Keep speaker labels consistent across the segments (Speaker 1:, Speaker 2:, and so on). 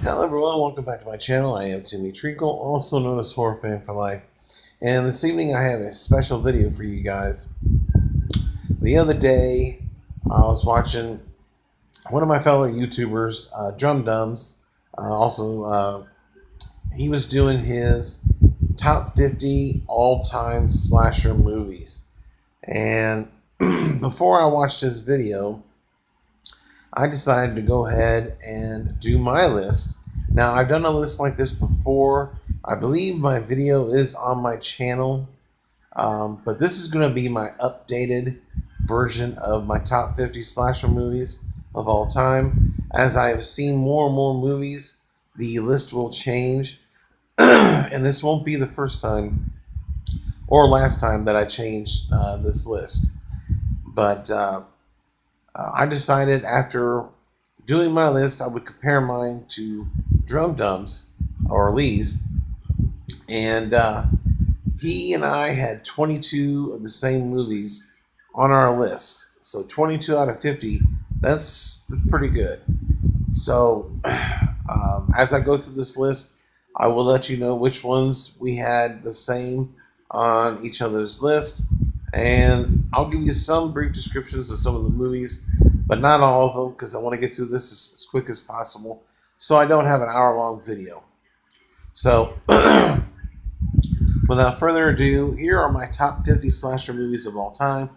Speaker 1: Hello everyone, welcome back to my channel. I am Timmy Treacle, also known as Horror Fan for Life. And this evening I have a special video for you guys. The other day I was watching one of my fellow YouTubers, Drum Dums. He was doing his top 50 all-time slasher movies. And before I watched this video, I decided to go ahead and do my list. Now, I've done a list like this before. I believe my video is on my channel, but this is going to be my updated version of my top 50 slasher movies of all time. As I have seen more and more movies, the list will change, and this won't be the first time or last time that I changed this list. But I decided after doing my list, I would compare mine to Drum Dum's or Lee's. And he and I had 22 of the same movies on our list. So 22 out of 50, that's pretty good. So as I go through this list, I will let you know which ones we had the same on each other's list. And I'll give you some brief descriptions of some of the movies, but not all of them, because I want to get through this as quick as possible so I don't have an hour-long video. So, without further ado, here are my top 50 slasher movies of all time.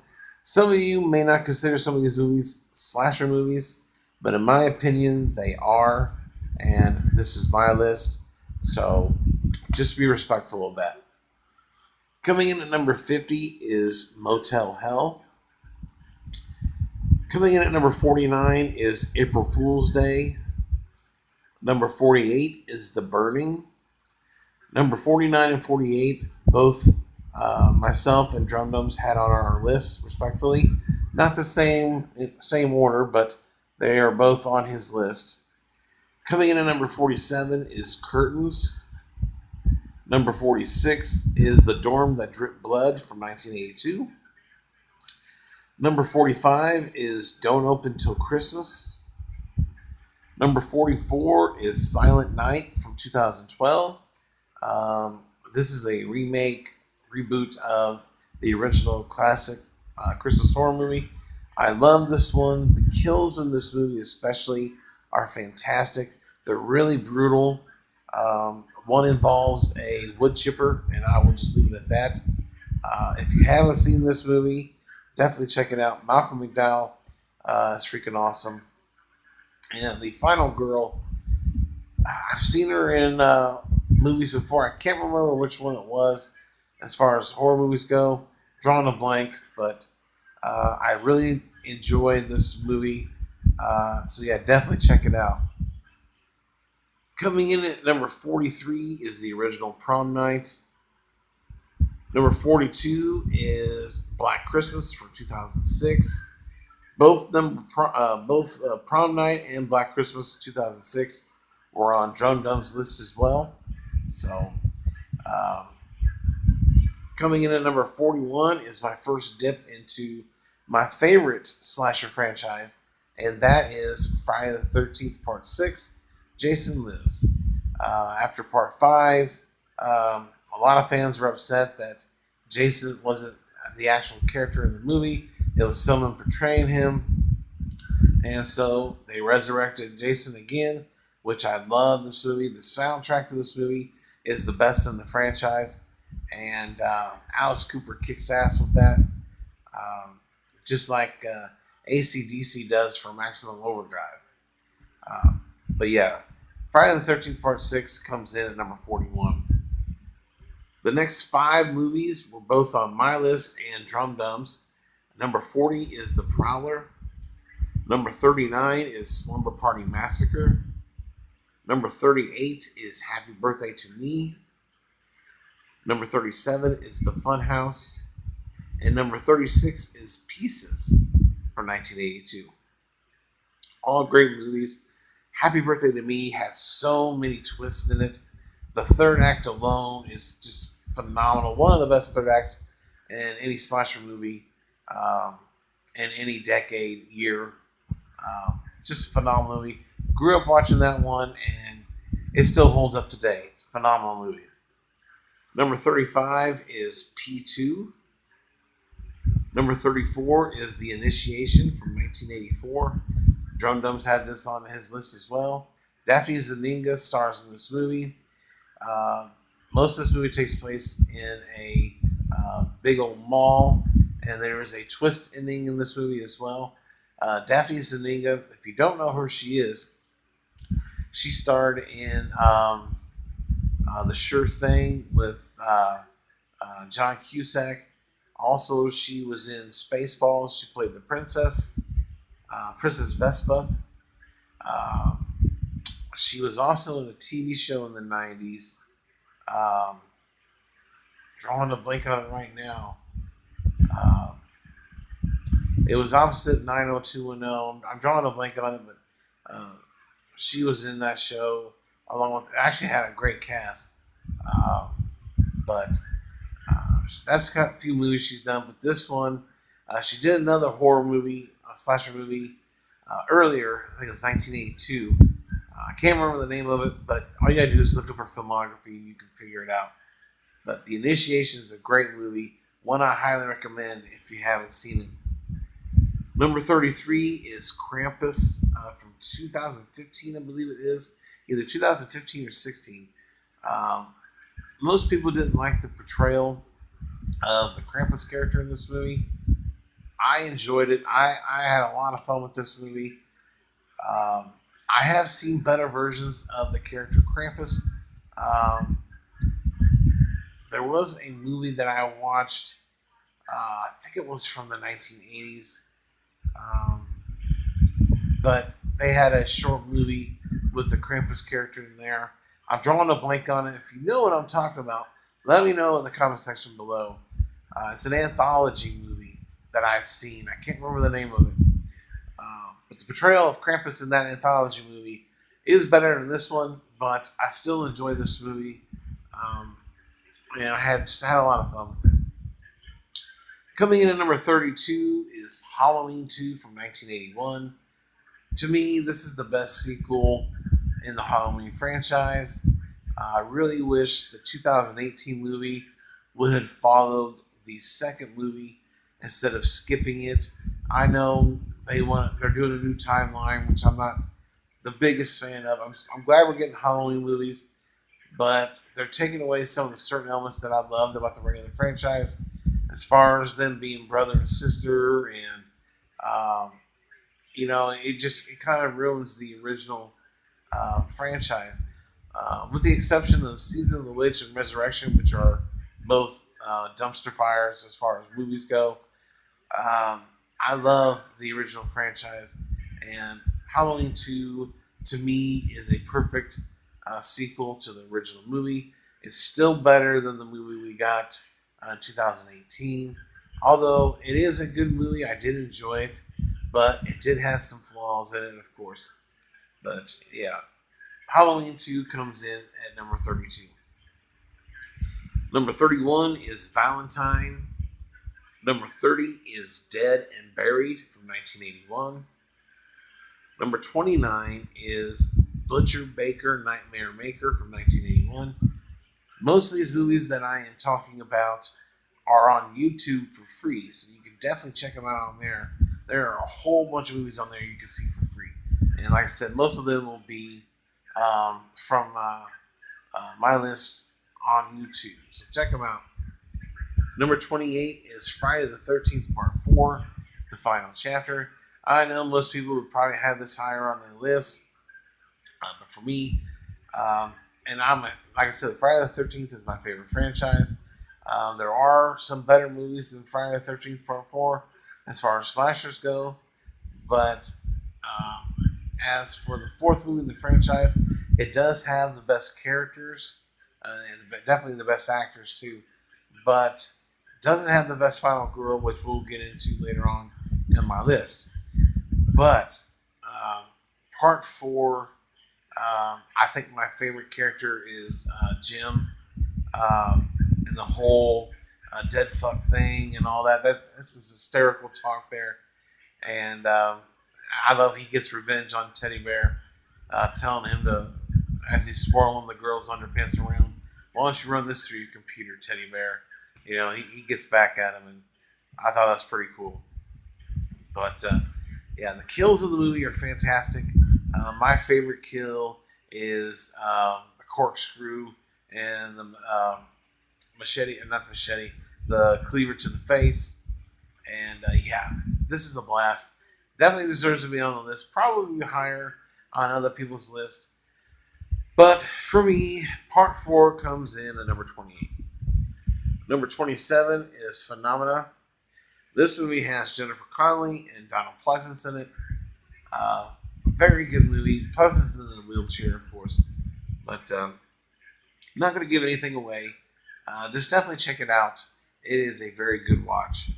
Speaker 1: Some of you may not consider some of these movies slasher movies, but in my opinion, they are, and this is my list, so just be respectful of that. Coming in at number 50 is Motel Hell. Coming in at number 49 is April Fool's Day. Number 48 is The Burning. Number 49 and 48, both myself and Drum Dums had on our list, respectfully. Not the same order, but they are both on his list. Coming in at number 47 is Curtains. Number 46 is The Dorm That Dripped Blood from 1982. Number 45 is Don't Open Till Christmas. Number 44 is Silent Night from 2012. This is a reboot of the original classic Christmas horror movie. I love this one. The kills in this movie especially are fantastic. They're really brutal. One involves a wood chipper, and I will just leave it at that. If you haven't seen this movie, definitely check it out. Malcolm McDowell is freaking awesome. And the final girl, I've seen her in movies before. I can't remember which one it was as far as horror movies go. Drawing a blank, but I really enjoyed this movie. So yeah, definitely check it out. Coming in at number 43 is the original Prom Night. Number 42 is Black Christmas from 2006. Both Prom Night and Black Christmas 2006 were on Drum Dum's list as well. So, coming in at number 41 is my first dip into my favorite slasher franchise, and that is Friday the 13th Part 6. Jason Lives. After part 5, a lot of fans were upset that Jason wasn't the actual character in the movie. It was someone portraying him. And so they resurrected Jason again, which I love this movie. The soundtrack of this movie is the best in the franchise. And Alice Cooper kicks ass with that. Just like AC/DC does for Maximum Overdrive. But yeah, Friday the 13th Part 6 comes in at number 41. The next 5 movies were both on my list and Drum Dum's. Number 40 is The Prowler. Number 39 is Slumber Party Massacre. Number 38 is Happy Birthday to Me. Number 37 is The Funhouse. And number 36 is Pieces from 1982. All great movies. Happy Birthday to Me has so many twists in it. The third act alone is just phenomenal. One of the best third acts in any slasher movie in any decade, year. Just a phenomenal movie. Grew up watching that one, and it still holds up today. Phenomenal movie. Number 35 is P2. Number 34 is The Initiation from 1984. Drum Dums had this on his list as well. Daphne Zuniga stars in this movie. Uh, Most of this movie takes place in a big old mall, and there is a twist ending in this movie as well. Daphne Zuniga, if you don't know who she is, she starred in The Sure Thing with John Cusack. Also, she was in Spaceballs. She played the princess, Princess Vespa. Uh, she was also in a TV show in the 90s. Um, Drawing a blank on it right now. Uh, it was opposite 90210. I'm drawing a blank on it, but she was in that show along with. It actually had a great cast, but that's a few movies she's done. But this one, she did another horror movie, a slasher movie earlier. I think it's 1982. I can't remember the name of it, but all you gotta do is look up her filmography and you can figure it out. But The Initiation is a great movie, one I highly recommend if you haven't seen it. Number 33 is Krampus from 2015, I believe it is, either 2015 or 16. Um, Most people didn't like the portrayal of the Krampus character in this movie. I enjoyed it. I had a lot of fun with this movie. I have seen better versions of the character Krampus. Um, there was a movie that I watched. I think it was from the 1980s. Um, but they had a short movie with the Krampus character in there. I'm drawing a blank on it. If you know what I'm talking about, let me know in the comment section below. It's an anthology movie that I've seen. I can't remember the name of it. But the portrayal of Krampus in that anthology movie is better than this one, but I still enjoy this movie. And I just had a lot of fun with it. Coming in at number 32 is Halloween 2 from 1981. To me, this is the best sequel in the Halloween franchise. I really wish the 2018 movie would have followed the second movie instead of skipping it. I know they're doing a new timeline, which I'm not the biggest fan of. I'm glad we're getting Halloween movies, but they're taking away some of the certain elements that I loved about the regular franchise, as far as them being brother and sister, and it kind of ruins the original franchise, with the exception of Season of the Witch and Resurrection, which are both dumpster fires as far as movies go. I love the original franchise, and Halloween 2 to me is a perfect sequel to the original movie. It's still better than the movie we got in 2018. Although it is a good movie, I did enjoy it, but it did have some flaws in it, of course. But yeah, Halloween 2 comes in at number 32. Number 31 is Valentine. Number 30 is Dead and Buried from 1981. Number 29 is Butcher Baker Nightmare Maker from 1981. Most of these movies that I am talking about are on YouTube for free, so you can definitely check them out on there. There are a whole bunch of movies on there you can see for free. And like I said, most of them will be from my list on YouTube. So check them out. Number 28 is Friday the 13th Part 4, the final chapter. I know most people would probably have this higher on their list, but for me, and like I said, Friday the 13th is my favorite franchise. There are some better movies than Friday the 13th Part 4 as far as slashers go, but as for the fourth movie in the franchise, it does have the best characters, and definitely the best actors too, but doesn't have the best final girl, which we'll get into later on in my list. But part 4, I think my favorite character is Jim, and the whole dead fuck thing and all that. That's some hysterical talk there. And I love he gets revenge on Teddy Bear, telling him to as he's swirling the girl's underpants around. Why don't you run this through your computer, teddy bear? He gets back at him, and I thought that was pretty cool. But yeah, the kills of the movie are fantastic. My favorite kill is the corkscrew and the machete, not the machete, the cleaver to the face. And yeah, this is a blast. Definitely deserves to be on the list. Probably higher on other people's list. But for me, part 4 comes in at number 28. Number 27 is Phenomena. This movie has Jennifer Connelly and Donald Pleasence in it. Very good movie. Pleasence is in a wheelchair, of course. But I'm not going to give anything away. Just definitely check it out. It is a very good watch.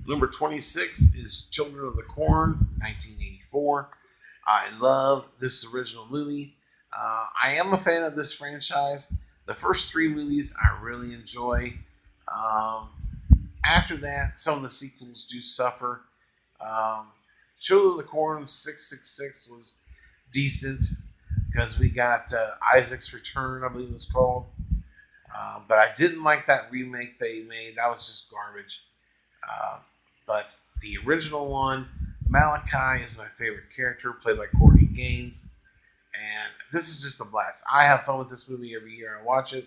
Speaker 1: Number 26 is Children of the Corn, 1984. I love this original movie. I am a fan of this franchise. The first 3 movies I really enjoy. After that, some of the sequels do suffer. Children of the Corn 666 was decent because we got Isaac's Return, I believe it was called. But I didn't like that remake they made. That was just garbage. But the original one, Malachi is my favorite character, played by Courtney Gaines. And this is just a blast. I have fun with this movie every year I watch it,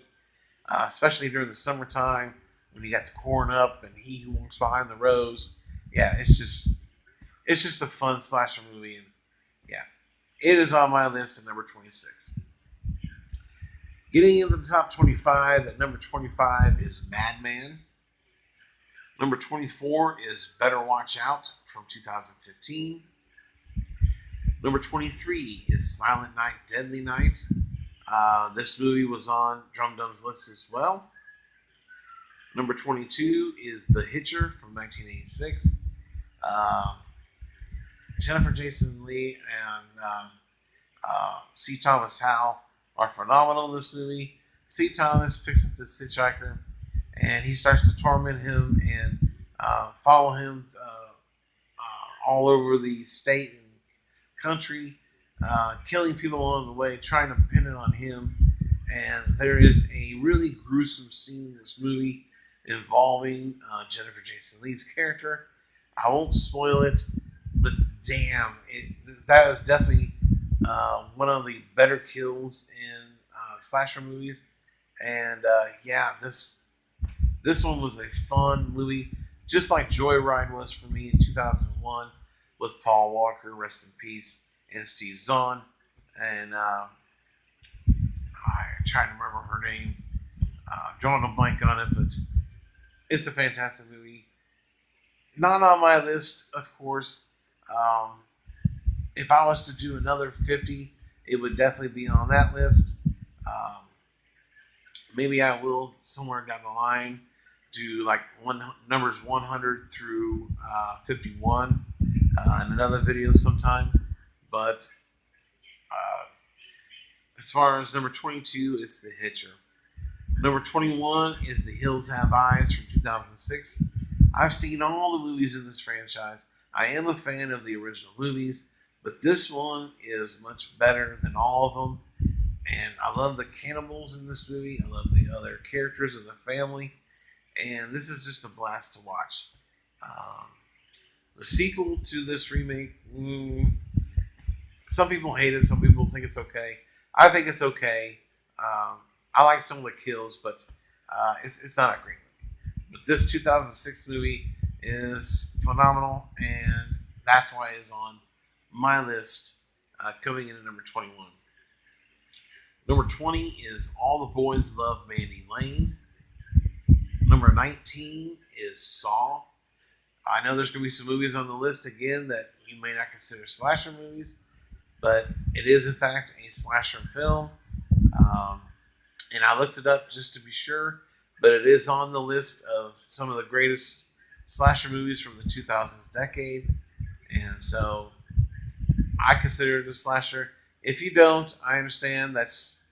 Speaker 1: especially during the summertime when you got the corn up and He Who Walks Behind the Rose. Yeah, it's just a fun slasher movie. And yeah, it is on my list at number 26. Getting into the top 25, at number 25 is Madman. Number 24 is Better Watch Out from 2015. Number 23 is Silent Night, Deadly Night. This movie was on Drum Dum's list as well. Number 22 is The Hitcher from 1986. Jennifer Jason Leigh and C. Thomas Howell are phenomenal in this movie. C. Thomas picks up this hitchhiker, and he starts to torment him and follow him all over the state and country, killing people along the way, trying to pin it on him. And there is a really gruesome scene in this movie involving Jennifer Jason Leigh's character. I won't spoil it, but damn, that is definitely one of the better kills in slasher movies. And yeah, this one was a fun movie, just like Joyride was for me in 2001 with Paul Walker, rest in peace, and Steve Zahn. And I'm trying to remember her name. Drawing a blank on it, but it's a fantastic movie. Not on my list, of course. If I was to do another 50, it would definitely be on that list. Maybe I will somewhere down the line do like numbers 100 through 51 in another video sometime. But as far as number 22, it's The Hitcher. Number 21 is The Hills Have Eyes from 2006. I've seen all the movies in this franchise. I am a fan of the original movies, but this one is much better than all of them. And I love the cannibals in this movie. I love the other characters of the family. And this is just a blast to watch. The sequel to this remake, some people hate it. Some people think it's okay. I think it's okay. I like some of the kills, but it's not a great movie. But this 2006 movie is phenomenal, and that's why it's on my list, coming in at number 21. Number 20 is All the Boys Love Mandy Lane. Number 19 is Saw. I know there's going to be some movies on the list again that you may not consider slasher movies, but it is in fact a slasher film. And I looked it up just to be sure, but it is on the list of some of the greatest slasher movies from the 2000s decade. And so I consider it a slasher. If you don't, I understand. That's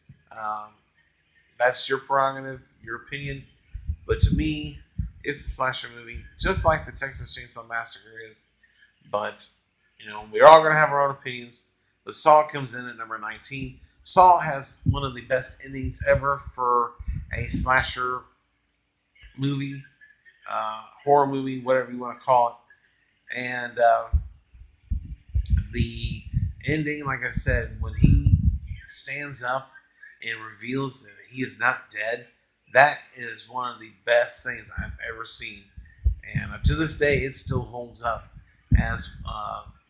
Speaker 1: your prerogative, your opinion. But to me, it's a slasher movie, just like the Texas Chainsaw Massacre is. But, we're all going to have our own opinions. But Saw comes in at number 19. Saw has one of the best endings ever for a slasher movie, horror movie, whatever you want to call it. And the ending, like I said, when he stands up and reveals that he is not dead, that is one of the best things I've ever seen. And to this day, it still holds up as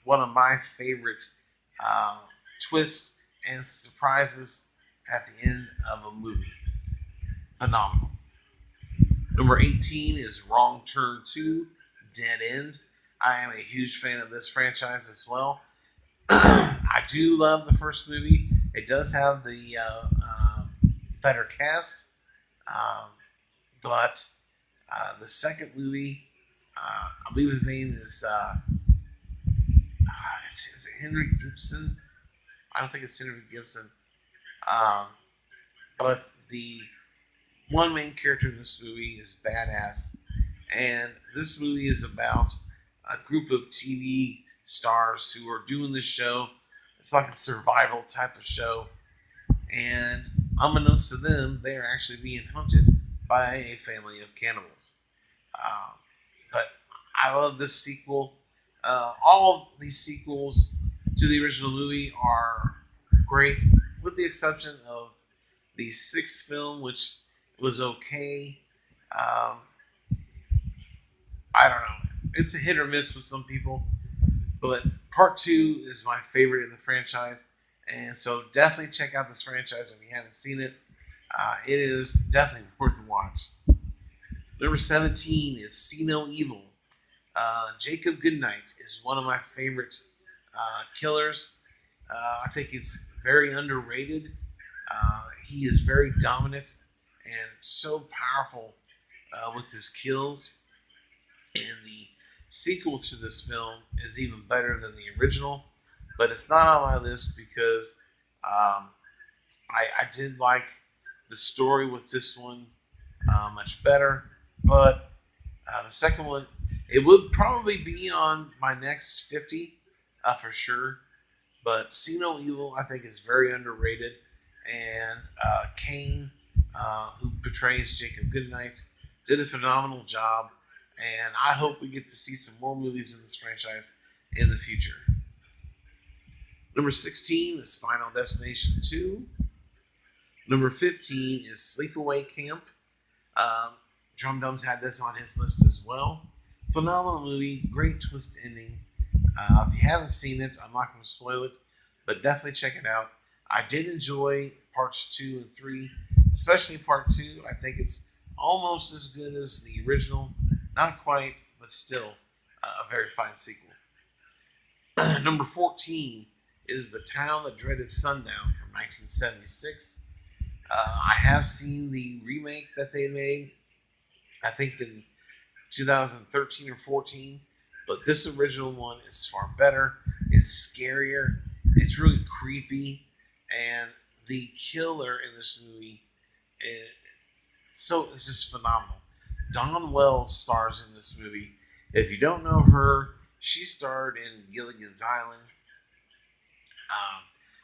Speaker 1: one of my favorite uh, twists and surprises at the end of a movie. Phenomenal. Number 18 is Wrong Turn 2, Dead End. I am a huge fan of this franchise as well. I do love the first movie. It does have the better cast, um, but the second movie, I believe his name is it Henry Gibson? I don't think it's Henry Gibson. Um, but the one main character in this movie is badass, and this movie is about a group of TV stars who are doing this show. It's like a survival type of show, and unbeknownst to them, they are actually being hunted by a family of cannibals. But I love this sequel. All of these sequels to the original movie are great, with the exception of the sixth film, which was okay. Um, I don't know. It's a hit or miss with some people, but part two is my favorite in the franchise, and so definitely check out this franchise if you haven't seen it. It is definitely worth a watch. Number 17 is See No Evil. Jacob Goodnight is one of my favorite killers. I think it's very underrated. He is very dominant and so powerful with his kills. And the sequel to this film is even better than the original, but it's not on my list because I did like the story with this one much better. But the second one, it would probably be on my next 50 for sure. But See No Evil, I think, is very underrated. And Kane, who portrays Jacob Goodnight, did a phenomenal job. And I hope we get to see some more movies in this franchise in the future. Number 16 is Final Destination 2. Number 15 is Sleepaway Camp. Drum Dums had this on his list as well. Phenomenal movie, great twist ending. If you haven't seen it, I'm not going to spoil it, but definitely check it out. I did enjoy parts 2 and 3, especially part 2. I think it's almost as good as the original. Not quite, but still a very fine sequel. Number 14 is The Town That Dreaded Sundown from 1976. I have seen the remake that they made, I think in 2013 or 14, but this original one is far better. It's scarier. It's really creepy, and the killer in this movie it's just phenomenal. Dawn Wells stars in this movie. If you don't know her, she starred in Gilligan's Island.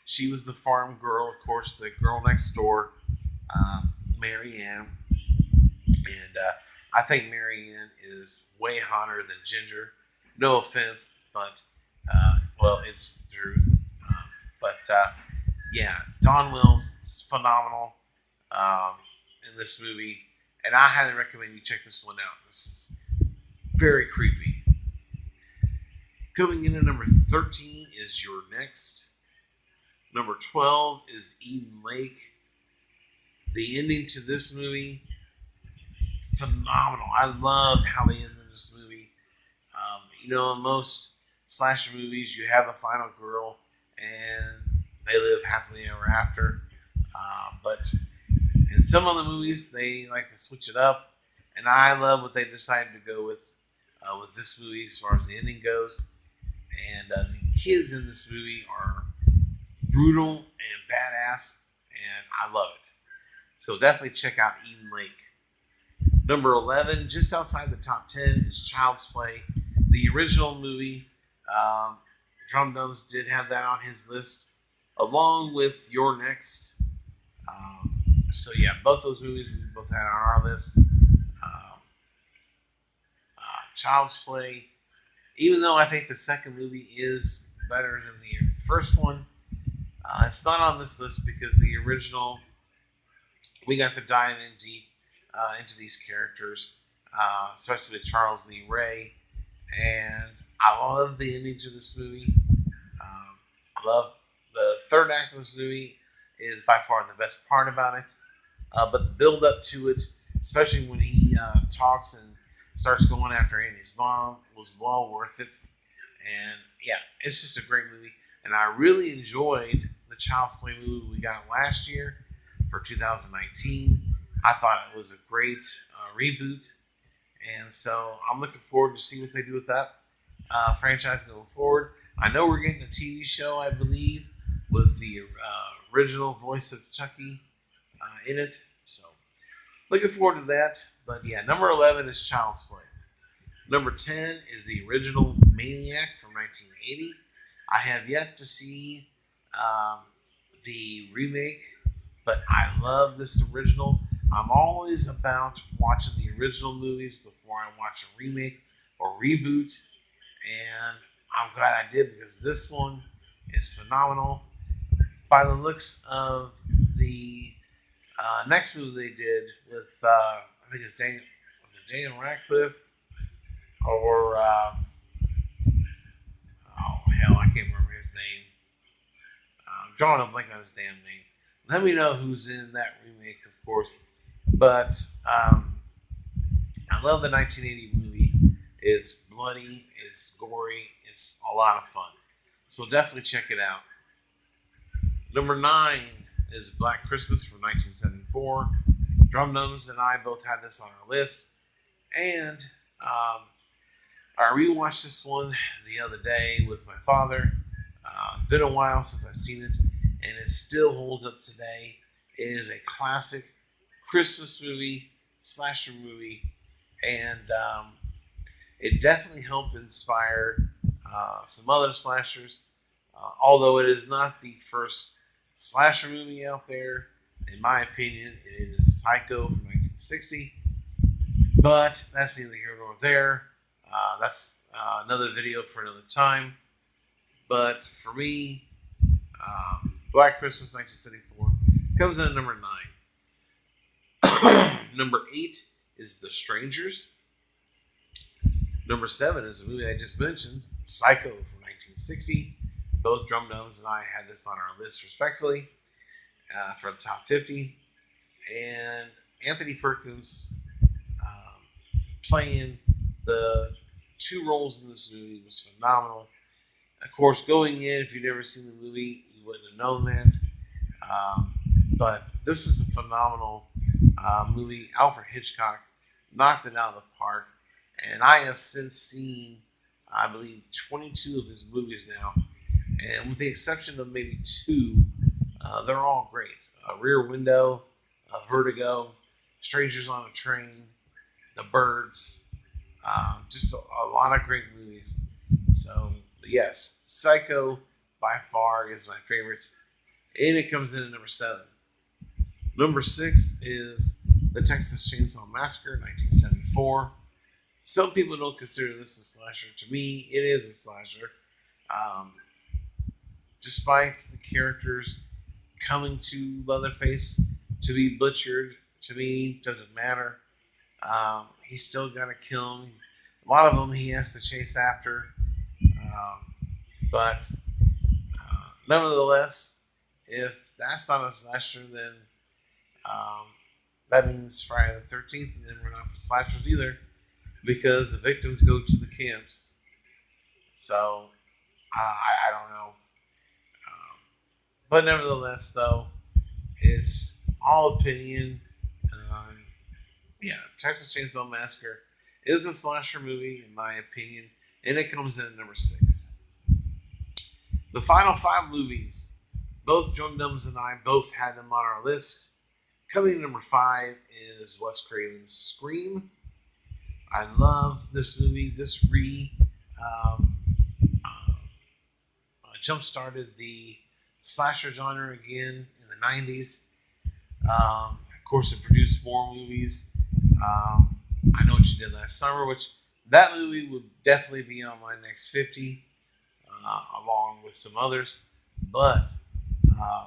Speaker 1: She was the farm girl, of course, the girl next door, Mary Ann. And I think Mary Ann is way hotter than Ginger. No offense, but, well, it's the truth. Yeah, Dawn Wells is phenomenal in this movie. And I highly recommend you check this one out. This is very creepy. Coming in at number 13 is Your Next. Number 12 is Eden Lake. The ending to this movie, phenomenal. I loved how they ended this movie. In most slasher movies, you have a final girl and they live happily ever after. But in some of the movies, they like to switch it up, and I love what they decided to go with this movie as far as the ending goes. And the kids in this movie are brutal and badass, and I love it. So definitely check out Eden Lake. Number 11, just outside the top 10, is Child's Play. The original movie, Drum Dums did have that on his list, along with Your Next. So yeah, both those movies we both had on our list. Child's Play, even though I think the second movie is better than the first one, it's not on this list because the original, we got to dive in deep into these characters, especially with Charles Lee Ray. And I love the ending to this movie. I love the third act of this movie is by far the best part about it. But the build up to it, especially when he talks and starts going after Andy's mom, was well worth it. And yeah, it's just a great movie. And I really enjoyed the Child's Play movie we got last year for 2019. I thought it was a great reboot. And so I'm looking forward to see what they do with that franchise going forward. I know we're getting a TV show, I believe, with the original voice of Chucky in it. So looking forward to that. But yeah, number 11 is Child's Play. Number 10 is the original Maniac from 1980. I have yet to see the remake, but I love this original. I'm always about watching the original movies before I watch a remake or reboot, and I'm glad I did because this one is phenomenal. By the looks of the next movie they did with, I think it's Daniel Radcliffe or oh hell, I can't remember his name. I'm drawing a blank on his damn name. Let me know who's in that remake, of course. But I love the 1980 movie. It's bloody, it's gory, it's a lot of fun. So definitely check it out. Number 9 is Black Christmas from 1974. Drum Numbs and I both had this on our list. And I rewatched this one the other day with my father. It's been a while since I've seen it, and it still holds up today. It is a classic Christmas movie, slasher movie, and it definitely helped inspire some other slashers. Although it is not the first slasher movie out there, in my opinion, it is Psycho from 1960. But that's neither here nor there. That's another video for another time. But for me, Black Christmas 1974 comes in at number 9. Number 8 is The Strangers. Number 7 is a movie I just mentioned, Psycho from 1960. Both Drum Domes and I had this on our list respectively for the top 50. And Anthony Perkins playing the 2 roles in this movie was phenomenal. Of course, going in, if you've never seen the movie, you wouldn't have known that. But this is a phenomenal movie. Alfred Hitchcock knocked it out of the park. And I have since seen, I believe, 22 of his movies now. And with the exception of maybe 2, they're all great. Rear Window, Vertigo, Strangers on a Train, The Birds. Just a lot of great movies. So, yes, Psycho by far is my favorite. And it comes in at number 7. Number 6 is The Texas Chainsaw Massacre, 1974. Some people don't consider this a slasher. To me, it is a slasher. Despite the characters coming to Leatherface to be butchered, to me, doesn't matter. He's still got to kill him. A lot of them he has to chase after. But nevertheless, if that's not a slasher, then that means Friday the 13th, and then we're not slashers either, because the victims go to the camps. So I don't know. But nevertheless, though, it's all opinion. Texas Chainsaw Massacre is a slasher movie, in my opinion, and it comes in at number 6. The final 5 movies, both Drum Dums and I both had them on our list. Coming in number 5 is Wes Craven's Scream. I love this movie. This jump-started the slasher genre again in the 90s. Of course, it produced more movies. I Know What You Did Last Summer, which that movie would definitely be on my next 50, along with some others. But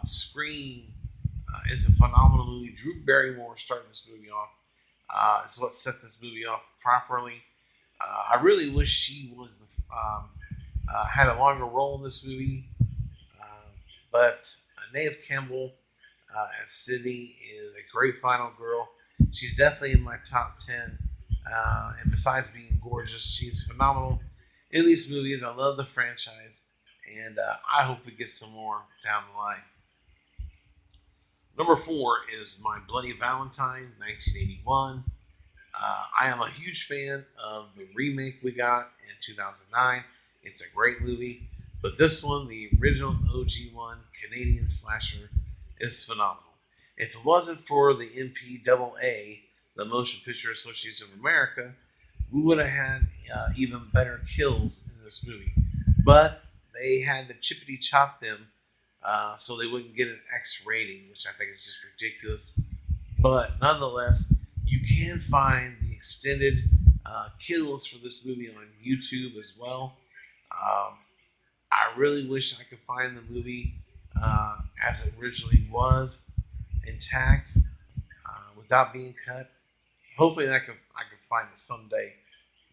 Speaker 1: Scream is a phenomenal movie. Drew Barrymore started this movie off. It's what set this movie off properly. I really wish she was had a longer role in this movie, but Neve Campbell as Sydney is a great final girl. She's definitely in my top 10. And besides being gorgeous, she's phenomenal in these movies. I love the franchise, and I hope we get some more down the line. Number 4 is My Bloody Valentine, 1981. I am a huge fan of the remake we got in 2009. It's a great movie, but this one, the original OG one, Canadian slasher, is phenomenal. If it wasn't for the MPAA, the Motion Picture Association of America, we would have had even better kills in this movie. But they had to chippity chop them so they wouldn't get an X rating, which I think is just ridiculous. But nonetheless, you can find the extended kills for this movie on YouTube as well. I really wish I could find the movie as it originally was, intact, without being cut. Hopefully, I can find it someday.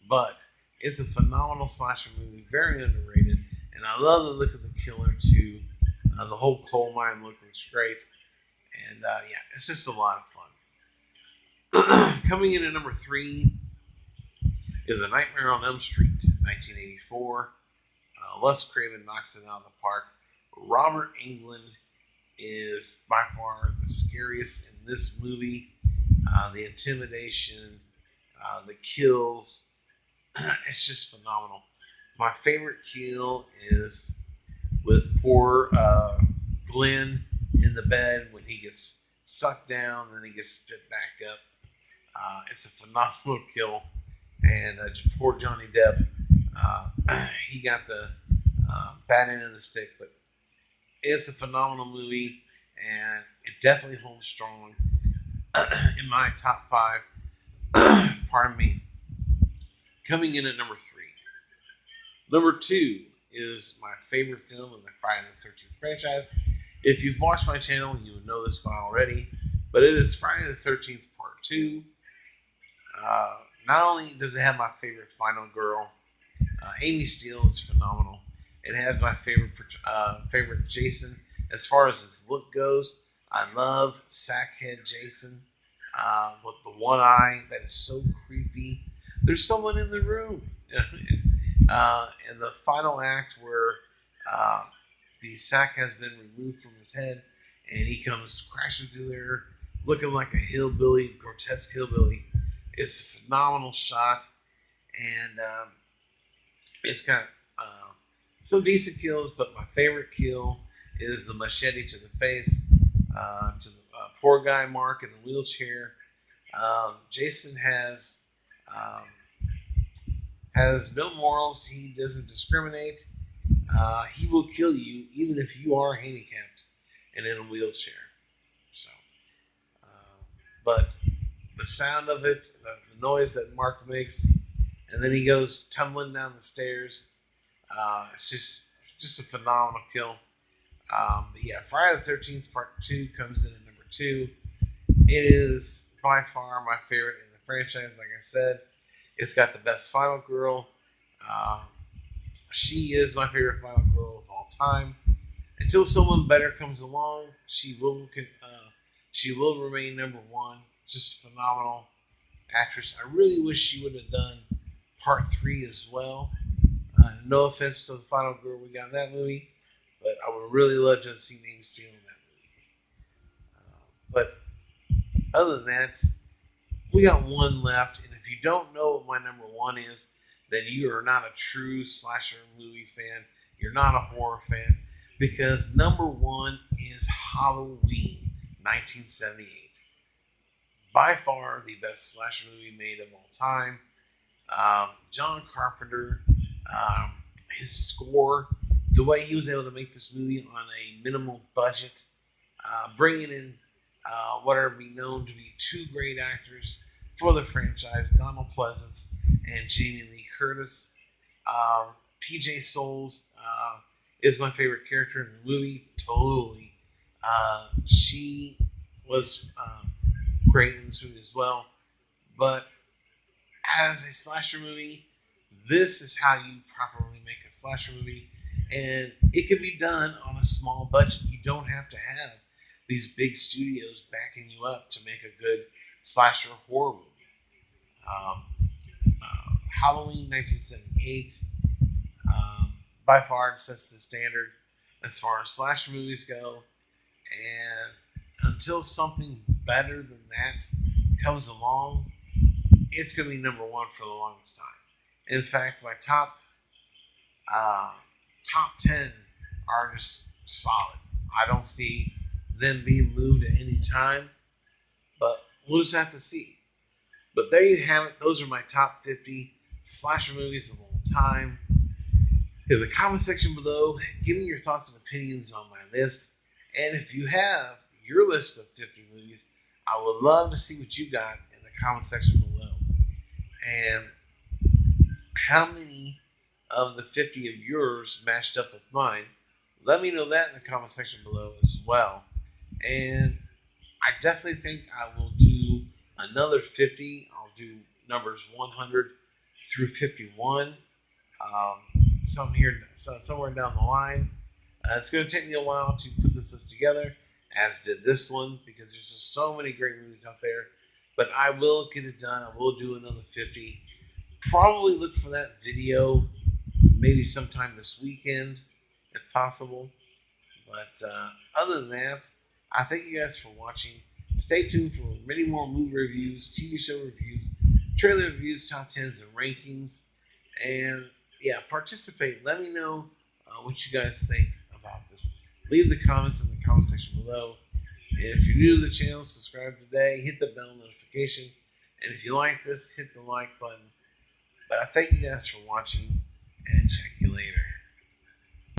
Speaker 1: But it's a phenomenal slasher movie, very underrated, and I love the look of the killer too. The whole coal mine look looks great, and yeah, it's just a lot of fun. Coming in at number 3 is A Nightmare on Elm Street, 1984. Les Craven knocks it out of the park. Robert Englund is by far the scariest in this movie. The intimidation, the kills, it's just phenomenal. My favorite kill is with poor Glenn in the bed when he gets sucked down, and then he gets spit back up. It's a phenomenal kill. And poor Johnny Depp, he got the bad end of the stick, but it's a phenomenal movie, and it definitely holds strong in my top 5. Pardon me. Coming in at number 3. Number 2 is my favorite film in the Friday the 13th franchise. If you've watched my channel, you would know this by already, but it is Friday the 13th Part 2. Not only does it have my favorite final girl, Amy Steele is phenomenal. It has my favorite Jason. As far as his look goes, I love Sackhead Jason with the one eye that is so creepy. There's someone in the room. In the final act where the sack has been removed from his head and he comes crashing through there looking like a hillbilly, grotesque hillbilly. It's a phenomenal shot, and it's got some decent kills, but my favorite kill is the machete to the face, to the poor guy Mark in the wheelchair. Jason has no morals. He doesn't discriminate. He will kill you even if you are handicapped and in a wheelchair. So, but the sound of it, the noise that Mark makes, and then he goes tumbling down the stairs. It's just a phenomenal kill. But yeah, Friday the 13th Part 2 comes in at number 2. It is by far my favorite in the franchise. Like I said, it's got the best final girl. She is my favorite final girl of all time. Until someone better comes along, she will remain number 1. Just phenomenal actress. I really wish she would have done Part 3 as well. No offense to the final girl we got in that movie, but I would really love to have seen Amy Steele in that movie. But other than that, we got one left, and if you don't know what my number 1 is, then you are not a true slasher movie fan. You're not a horror fan, because number 1 is Halloween, 1978. By far the best slasher movie made of all time. John Carpenter, his score the way he was able to make this movie on a minimal budget, bringing in what are be known to be two great actors for the franchise, Donald Pleasance and Jamie Lee Curtis. PJ Souls is my favorite character in the movie. Totally. She was great in this movie as well. But as a slasher movie, this is how you properly make a slasher movie. And it can be done on a small budget. You don't have to have these big studios backing you up to make a good slasher horror movie. Um, Halloween 1978 by far sets the standard as far as slasher movies go. And until something better than that comes along, it's going to be number one for the longest time. In fact, my top 10 are just solid. I don't see them being moved at any time, but we'll just have to see. But there you have it. Those are my top 50 slasher movies of all time. In the comment section below, give me your thoughts and opinions on my list. And if you have your list of 50 movies, I would love to see what you got in the comment section below. And how many of the 50 of yours matched up with mine? Let me know that in the comment section below as well. And I definitely think I will do another 50. I'll do numbers 100 through 51. Somewhere down the line. It's going to take me a while to put this list together, as did this one, because there's just so many great movies out there. But I will get it done. I will do another 50. Probably look for that video maybe sometime this weekend, if possible. But other than that, I thank you guys for watching. Stay tuned for many more movie reviews, TV show reviews, trailer reviews, top 10s, and rankings. And yeah, participate. Let me know what you guys think about this. Leave the comments in the comment section below. And if you're new to the channel, subscribe today. Hit the bell notification. And if you like this, hit the like button. But I thank you guys for watching, and check you later.